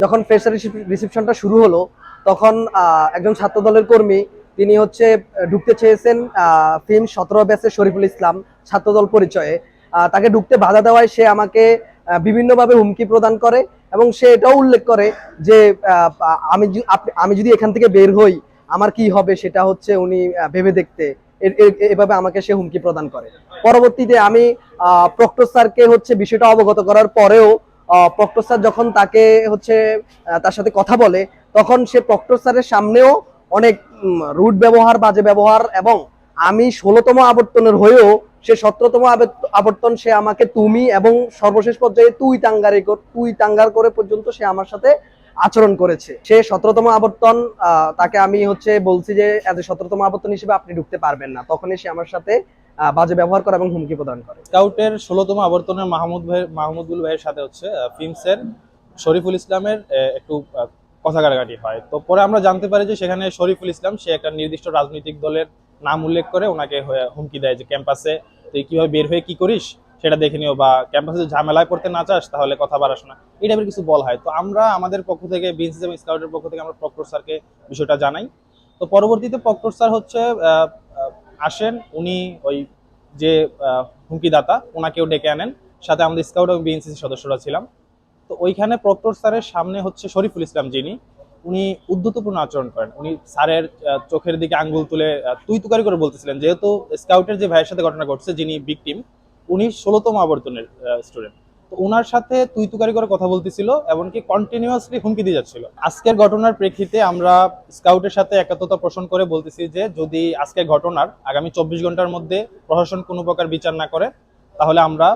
যখন ফ্রেশার রিসেপশনটা শুরু হলো তখন একজন ছাত্র দলের কর্মী তিনি হচ্ছে ঢুকতে চেয়েছেন ফিল্ম 17 ব্যাচের শরীফুল ইসলাম ছাত্রদল পরিচয়ে। তাকে ঢুকতে বাধা দেওয়ায় সে আমাকে বিভিন্নভাবে হুমকি প্রদান করে এবং সে এটাও উল্লেখ করে যে আমি যদি এখান থেকে বের হই আমার কি হবে সেটা হচ্ছে উনি ভেবে দেখতে এভাবে আমাকে সে হুমকি প্রদান করে। পরবর্তীতে আমি প্রক্টর স্যারকে হচ্ছে বিষয়টা অবগত করার পরেও প্রক্টর স্যার যখন তাকে হচ্ছে তার সাথে কথা বলে তখন সে প্রক্টর স্যারের সামনেও অনেক রুড ব্যবহার, বাজে ব্যবহার এবং আমি 16তম আবর্তনের হয়েও সে 17তম আবর্তন সে আমাকে তুমি এবং সর্বশেষ পর্যায়ে তুই টাঙ্গার করে পর্যন্ত সে আমার সাথে আচরণ করেছে। সে 17তম আবর্তন তাকে আমি হচ্ছে বলছি যে এজ এ 17তম আবর্তন হিসেবে আপনি ঢুকতে পারবেন না, তখনই সে আমার সাথে বাজে ব্যবহার করে এবং হুমকি প্রদান করে। স্কাউটের 16তম আবর্তনের মাহমুদুল ভাইয়ের সাথে হচ্ছে ফিল্মসের শরীফুল ইসলামের একটু কথা কাটাকাটি হয়। তো পরে আমরা জানতে পারি যে সেখানে শরীফুল ইসলাম সে একটা নির্দিষ্ট রাজনৈতিক দলের নাম উল্লেখ করে ওনাকে হুমকি দেয় যে ক্যাম্পাসে তুই কিভাবে বের হয়ে কি করিস সেটা দেখে নিও, বা ক্যাম্পাসে ঝামেলায় পড়তে না চাস তাহলে কথা বাড়াস না, এই টাইপের কিছু বলা হয়। তো আমরা আমাদের পক্ষ থেকে বিএনসিসি এবং স্কাউটের পক্ষ থেকে আমরা প্রক্টর স্যারকে বিষয়টা জানাই। তো পরবর্তীতে প্রক্টর স্যার হচ্ছে আসেন, উনি ওই যে হুমকিদাতা ওনাকেও ডেকে আনেন, সাথে আমাদের স্কাউট এবং বিএনসিসি সদস্যরা ছিলাম। তো ওইখানে প্রক্টর স্যারের সামনে হচ্ছে শরীফুল ইসলাম যিনি, উনি উদ্ধতপূর্ণ আচরণ করেন। উনি স্যারের চোখের দিকে আঙ্গুল তুলে তুই তুকারি করে বলতেছিলেন, যেহেতু স্কাউটের যে ভাইয়ের সাথে ঘটনা ঘটছে যিনি ভিকটিম উনি 16তম আবর্তনের স্টুডেন্ট, তো ওনার সাথে তুই তুকারি করে কথা বলতেছিল, এমনকি কন্টিনিউয়াসলি হুমকি দিয়ে যাচ্ছিল। আজকের ঘটনার প্রেক্ষিতে আমরা স্কাউটের সাথে একাত্মতা পোষণ করে বলতেছি যে যদি আজকের ঘটনার আগামী 24 ঘন্টার মধ্যে প্রশাসন কোনো প্রকার বিচার না করে তাহলে আমরা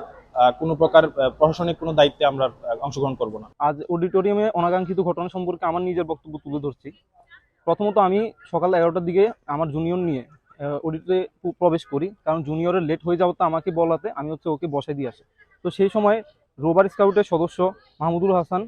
কোনো প্রকার প্রশাসনিক কোনো দায়িত্বে আমরা অংশগ্রহণ করব না। আজ অডিটোরিয়ামে অনাকাঙ্ক্ষিত ঘটনা সম্পর্কে আমার নিজের বক্তব্য তুলে ধরছি। প্রথমত আমি সকাল 11টার দিকে আমার জুনিয়র নিয়ে অডিটে প্রবেশ করি, কারণ জুনিয়রের লেট হয়ে যাওয়াতে আমাকে বলাতে আমি হচ্ছে ওকে বসাই দিয়ে আসি। তো সেই সময় রোবার স্কাউটের সদস্য মাহমুদুল হাসান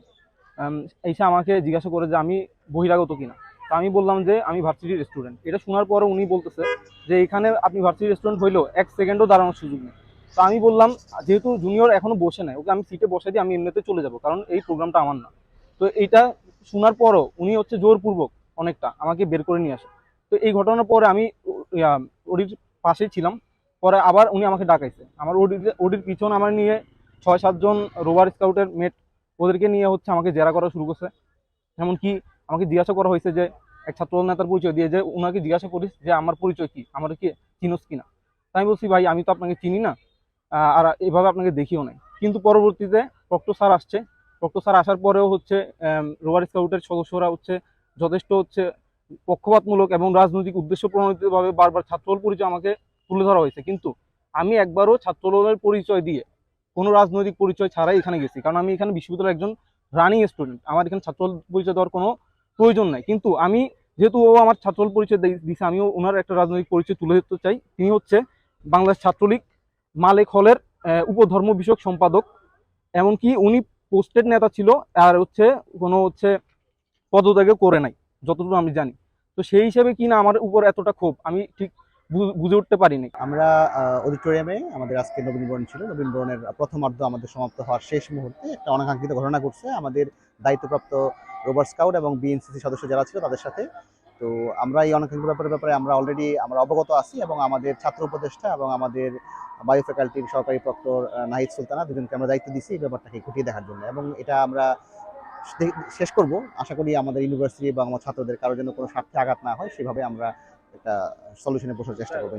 এসে আমাকে জিজ্ঞাসা করে যে আমি বহিরাগত কিনা। তো আমি বললাম যে আমি ভার্সিটির স্টুডেন্ট। এটা শোনার পরে উনি বলতেছে যে এখানে আপনি ভার্সিটির স্টুডেন্ট হইলেও 1 সেকেন্ডও দাঁড়ানোর সুযোগ নেই। তো আমি বললাম যেহেতু জুনিয়র এখনো বসে নাই, ওকে আমি সিটে বসে দিয়ে আমি এমনিতে চলে যাব, কারণ এই প্রোগ্রামটা আমার না। তো এইটা শোনার পরও উনি হচ্ছে জোরপূর্বক অনেকটা আমাকে বের করে নিয়ে আসে। তো এই ঘটনার পরে আমি ওডির পাশেই ছিলাম, পরে আবার উনি আমাকে ডাকাইছে। আমার ওডির পিছন আমার নিয়ে 6-7 জন রোভার স্কাউটের মেট, ওদেরকে নিয়ে হচ্ছে আমাকে জেরা করা শুরু করছে। এমনকি আমাকে জিজ্ঞাসা করা হয়েছে যে এক ছাত্র নেতার পরিচয় দিয়ে, যে ওনাকে জিজ্ঞাসা করিস যে আমার পরিচয় কি, আমার কি চিনোস কিনা। তাই বলছি ভাই আমি তো আপনাকে চিনি না, আর এভাবে আপনাকে দেখিও নাই। কিন্তু পরবর্তীতে প্রক্টর স্যার আসছে, প্রক্টর স্যার আসার পরেও হচ্ছে রোভার স্কাউটের সদস্যরা হচ্ছে যথেষ্ট হচ্ছে পক্ষপাতমূলক এবং রাজনৈতিক উদ্দেশ্য প্রণোদিতভাবে বারবার ছাত্রদল পরিচয় আমাকে তুলে ধরা হয়েছে। কিন্তু আমি একবারও ছাত্রদলের পরিচয় দিয়ে কোনো রাজনৈতিক পরিচয় ছাড়াই এখানে গেছি, কারণ আমি এখানে বিশ্ববিদ্যালয়ের একজন রানিং স্টুডেন্ট, আমার এখানে ছাত্রদল পরিচয় দেওয়ার কোনো প্রয়োজন নাই। কিন্তু আমি যেহেতু ও আমার ছাত্রদল পরিচয় দিয়েছে, আমিও ওনার একটা রাজনৈতিক পরিচয় তুলে ধরতে চাই। তিনি হচ্ছে বাংলাদেশ ছাত্রলীগ মালেক হলের উপধর্ম বিষয়ক সম্পাদক, এমনকি উনি পোস্টেড নেতা ছিল, আর হচ্ছে কোনো হচ্ছে পদত্যাগও করে নাই যতটুকু আমি জানি। তো সেই হিসেবে কিনা আমার উপর এতটা ক্ষোভ আমি ঠিক বুঝে উঠতে পারিনি। আমরা অডিটোরিয়ামে আমাদের আজকে নবীনবরণ ছিল, নবীনবরণের প্রথমার্ধ আমাদের সমাপ্ত হওয়ার শেষ মুহূর্তে একটা অনাকাঙ্ক্ষিত ঘটনা ঘটছে আমাদের দায়িত্বপ্রাপ্ত রোভার স্কাউট এবং বিএনসিসি সদস্য যারা ছিল তাদের সাথে। তো আমরা এই অনাকাঙ্ক্ষিত ব্যাপারে আমরা অলরেডি অবগত আছি এবং আমাদের ছাত্র উপদেষ্টা এবং আমাদের বায়ো ফ্যাকাল্টির সহকারী প্রক্টর নাহিদ সুলতানা দুজনকে আমরা দায়িত্ব দিচ্ছি এই ব্যাপারটাকে ঘটিয়ে দেখার জন্য, এবং এটা আমরা শেষ করব। আশা করি আমাদের ইউনিভার্সিটি এবং আমার ছাত্রদের কারোর জন্য কোনো স্বার্থে আঘাত না হয়, সেভাবে আমরা একটা সলিউশনে বসার চেষ্টা করবো।